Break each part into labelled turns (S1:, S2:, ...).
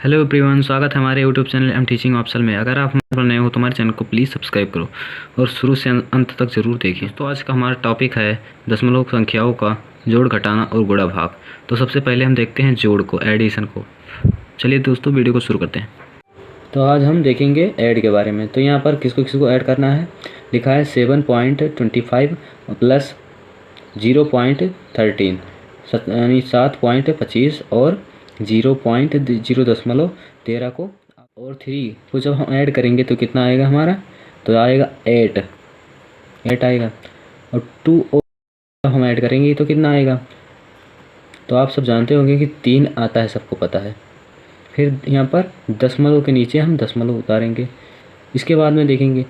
S1: Hello everyone, स्वागत है हमारे YouTube channel am teaching option में। अगर आप हमारे पर नए हो तो हमारे चैनल को प्लीज़ सब्सक्राइब करो और शुरू से अंत तक ज़रूर देखिए। तो आज का हमारा टॉपिक है दशमलव संख्याओं का जोड़, घटाना और गुणा भाग। तो सबसे पहले हम देखते हैं जोड़ को, एडिशन को। चलिए दोस्तों, वीडियो को शुरू करते हैं। तो आज हम देखेंगे ऐड के बारे में। तो यहाँ पर किसको किसको ऐड करना है, लिखा है 7.25 प्लस 0.13 यानी 7.25 और 0.013 को और 3 को जब हम ऐड करेंगे तो कितना आएगा हमारा, तो आएगा 8 आएगा। और 2 और हम ऐड करेंगे तो कितना आएगा, तो आप सब जानते होंगे कि 3 आता है, सबको पता है। फिर यहाँ पर दशमलव के नीचे हम दशमलव उतारेंगे। इसके बाद में देखेंगे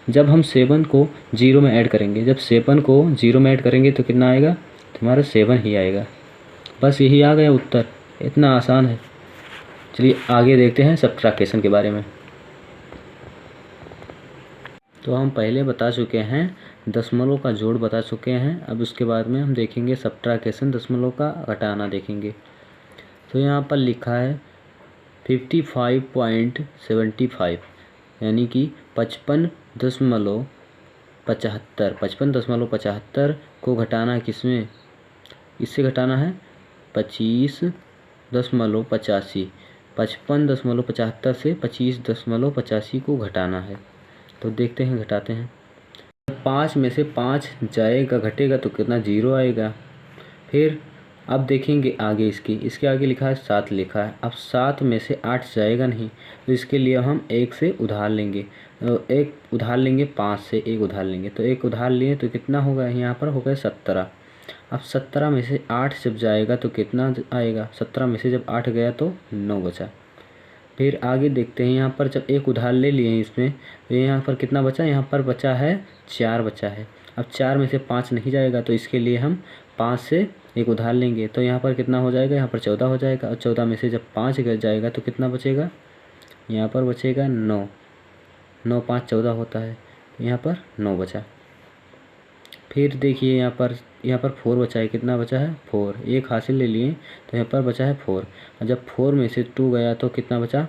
S1: जब हम 7 को 0 में ऐड करेंगे, जब 7 को 0 में ऐड करेंगे तो कितना आएगा, तो हमारा 7 ही आएगा। बस यही आ गया उत्तर, इतना आसान है। चलिए आगे देखते हैं सब्ट्रैक्शन के बारे में। तो हम पहले बता चुके हैं दशमलव का जोड़ बता चुके हैं। अब उसके बाद में हम देखेंगे सब्ट्रैक्शन, दशमलव का घटाना देखेंगे। तो यहाँ पर लिखा है 55.75 यानी कि 55.75 को घटाना है किसमें, इससे घटाना है 25.85। 55.75 से 25.85 को घटाना है। तो देखते हैं, घटाते हैं। 5 में से 5 जाएगा, घटेगा तो कितना, 0 आएगा। फिर अब देखेंगे आगे, इसके आगे लिखा है 7 लिखा है। अब 7 में से 8 जाएगा नहीं, तो इसके लिए हम 1 से उधार लेंगे। 1 उधार लेंगे, 5 से 1 उधार लेंगे, तो 1 उधार लिए तो कितना होगा, यहाँ पर हो गया 17। अब 17 में से 8 जब जाएगा तो कितना आएगा, 17 में से जब 8 गया तो 9 बचा। फिर आगे देखते हैं, यहाँ पर जब 1 उधार ले लिए हैं इसमें, तो यहाँ पर कितना बचा, यहाँ पर बचा है 4 बचा है। अब 4 में से 5 नहीं जाएगा, तो इसके लिए हम 5 से 1 उधार लेंगे, तो यहाँ पर कितना हो जाएगा, यहाँ पर 14 हो जाएगा। और 14 में से जब 5 जाएगा तो कितना बचेगा, यहाँ पर बचेगा 9। 9 5 14 होता है, यहाँ पर 9 बचा। फिर देखिए यहाँ पर 4 बचा है, कितना बचा है 4, 1 हासिल ले लिए तो यहाँ पर बचा है 4। और जब 4 में से 2 गया तो कितना बचा,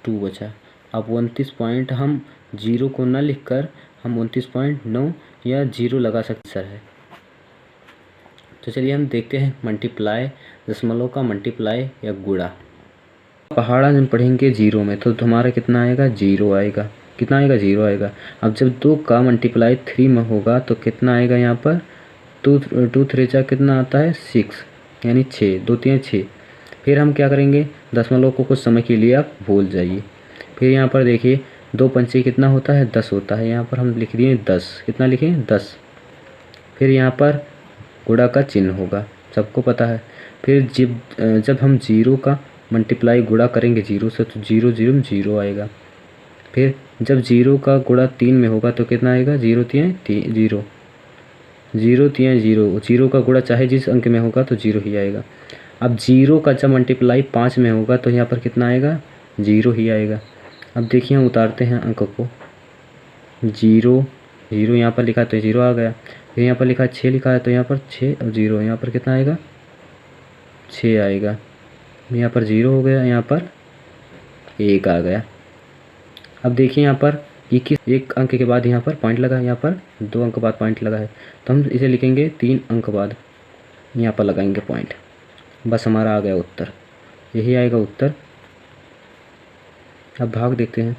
S1: 2 बचा। अब 29 पॉइंट हम 0 को ना लिखकर हम 29.9 या 0 लगा सकते सर है। तो चलिए हम देखते हैं मल्टीप्लाई, दशमलव का मल्टीप्लाई या गुणा। पहाड़ा जब पढ़ेंगे 0 में तो हमारा कितना आएगा, 0 आएगा। कितना आएगा, 0 आएगा। अब जब 2 का मल्टीप्लाई 3 में होगा तो कितना आएगा, यहाँ पर 2 3 कितना आता है 6 यानी 6, 2 3 6। फिर हम क्या करेंगे, दशमलव को कुछ समय के लिए आप भूल जाइए। फिर यहाँ पर देखिए 2 पंचे कितना होता है, 10 होता है। यहाँ पर हम लिख दिए 10, कितना लिखें 10। फिर यहाँ पर गुणा का चिन्ह होगा, सबको पता है। फिर जब हम 0 का मल्टीप्लाई गुणा करेंगे 0 से तो 0 0 0 आएगा। फिर जब 0 का गुणा 3 में होगा तो कितना आएगा, 0 3 0, 0 3 0। 0 का गुणा चाहे जिस अंक में होगा तो 0 ही आएगा। अब 0 का जब मल्टीप्लाई 5 में होगा तो यहाँ पर कितना आएगा, 0 ही आएगा। अब देखिए हम उतारते हैं अंक को, 0 0 यहाँ पर लिखा तो 0 आ गया। फिर यहाँ पर लिखा 6 लिखा है तो यहाँ पर 6 और 0 यहाँ पर कितना आएगा, 6 आएगा। यहाँ पर 0 हो गया, यहाँ पर 1 आ गया। अब देखिए यहाँ पर 1 अंक के बाद यहाँ पर पॉइंट लगा है, यहाँ पर 2 अंक बाद पॉइंट लगा है, तो हम इसे लिखेंगे 3 अंक बाद यहाँ पर लगाएंगे पॉइंट। बस हमारा आ गया उत्तर, यही आएगा उत्तर। अब भाग देखते हैं।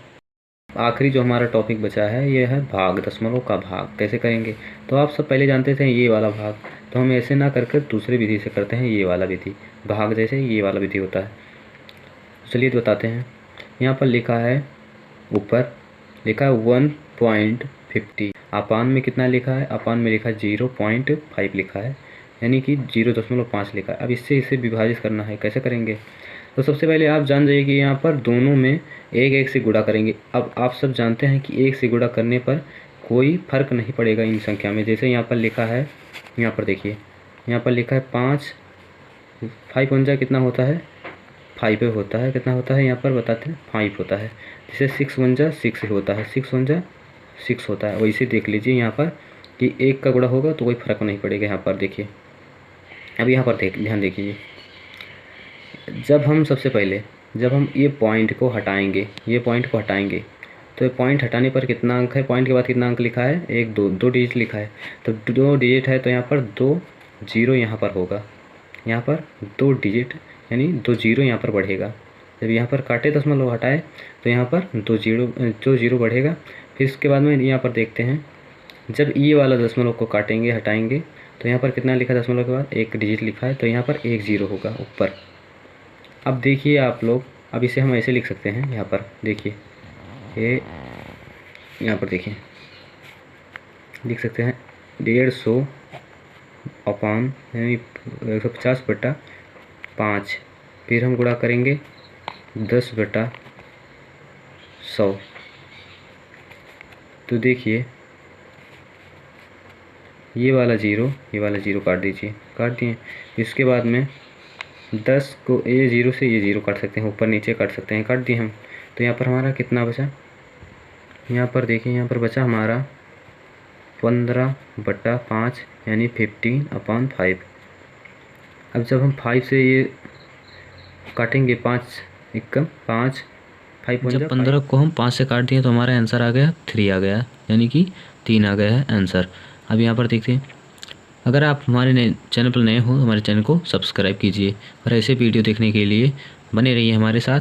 S1: आखिरी जो हमारा टॉपिक बचा है ये है भाग, दशमलव का भाग कैसे करेंगे। तो आप सब पहले जानते थे ये वाला भाग, तो हम ऐसे ना करके दूसरी विधि से करते हैं, ये वाला विधि भाग जैसे ये वाला विधि होता है। चलिए तो बताते हैं। यहाँ पर लिखा है, ऊपर लिखा है 1.50, अपान में कितना लिखा है, अपान में लिखा है 0.5 लिखा है, यानी कि 0.5 लिखा है। अब इससे विभाजित करना है, कैसे करेंगे। तो सबसे पहले आप जान जाइए कि यहाँ पर दोनों में 1 से गुणा करेंगे। अब आप सब जानते हैं कि 1 से गुणा करने पर कोई फर्क नहीं पड़ेगा इन संख्या में। जैसे यहाँ पर लिखा है, यहाँ पर देखिए यहाँ पर लिखा है 5 5 कितना होता है, 5 होता है। कितना होता है यहाँ पर बताते हैं, 5 होता है। जैसे 6 6 होता है, 6 6 होता है। वैसे देख लीजिए यहाँ पर कि 1 का गुणा होगा तो कोई फर्क नहीं पड़ेगा। यहाँ पर देखिए, अब यहाँ पर ध्यान देखिए, जब हम सबसे पहले जब हम ये पॉइंट को हटाएंगे, ये पॉइंट को हटाएंगे, तो ये पॉइंट हटाने पर कितना अंक है, पॉइंट के बाद कितना अंक लिखा है, एक दो डिजिट लिखा है। तो 2 डिजिट है तो यहाँ पर 2 जीरो यहाँ पर होगा, यहाँ पर 2 डिजिट यानी 2 जीरो यहाँ पर बढ़ेगा। जब यहाँ पर काटे दशमलव हटाए तो यहाँ पर 2 जीरो बढ़ेगा। फिर इसके बाद में यहाँ पर देखते हैं, जब ये वाला दशमलव को काटेंगे हटाएंगे तो यहाँ पर कितना लिखा है, दशमलव के बाद 1 डिजिट लिखा है, तो यहाँ पर 1 जीरो होगा ऊपर। अब देखिए आप लोग, अब इसे हम ऐसे लिख सकते हैं, यहाँ पर देखिए ये, यहाँ पर देखिए लिख सकते हैं 150 अपॉन यानी 150/5, फिर हम गुणा करेंगे 10/100। तो देखिए ये वाला जीरो काट दीजिए, काट दिए। इसके बाद में 10 को ये जीरो से ये जीरो काट सकते हैं, ऊपर नीचे काट सकते हैं, काट दिए हम। तो यहाँ पर हमारा कितना बचा, यहाँ पर देखिए, यहाँ पर बचा हमारा 15/5 यानी 15/5। अब जब हम 5 से ये काटेंगे, 5 एकम 5, 5 जब 15 को हम 5 से काट दिए तो हमारा आंसर आ गया 3 आ गया, यानी कि 3 आ गया है आंसर। अब यहाँ पर देखते हैं, अगर आप हमारे चैनल पर नए हो, हमारे चैनल को सब्सक्राइब कीजिए और ऐसे वीडियो देखने के लिए बने रहिए हमारे साथ।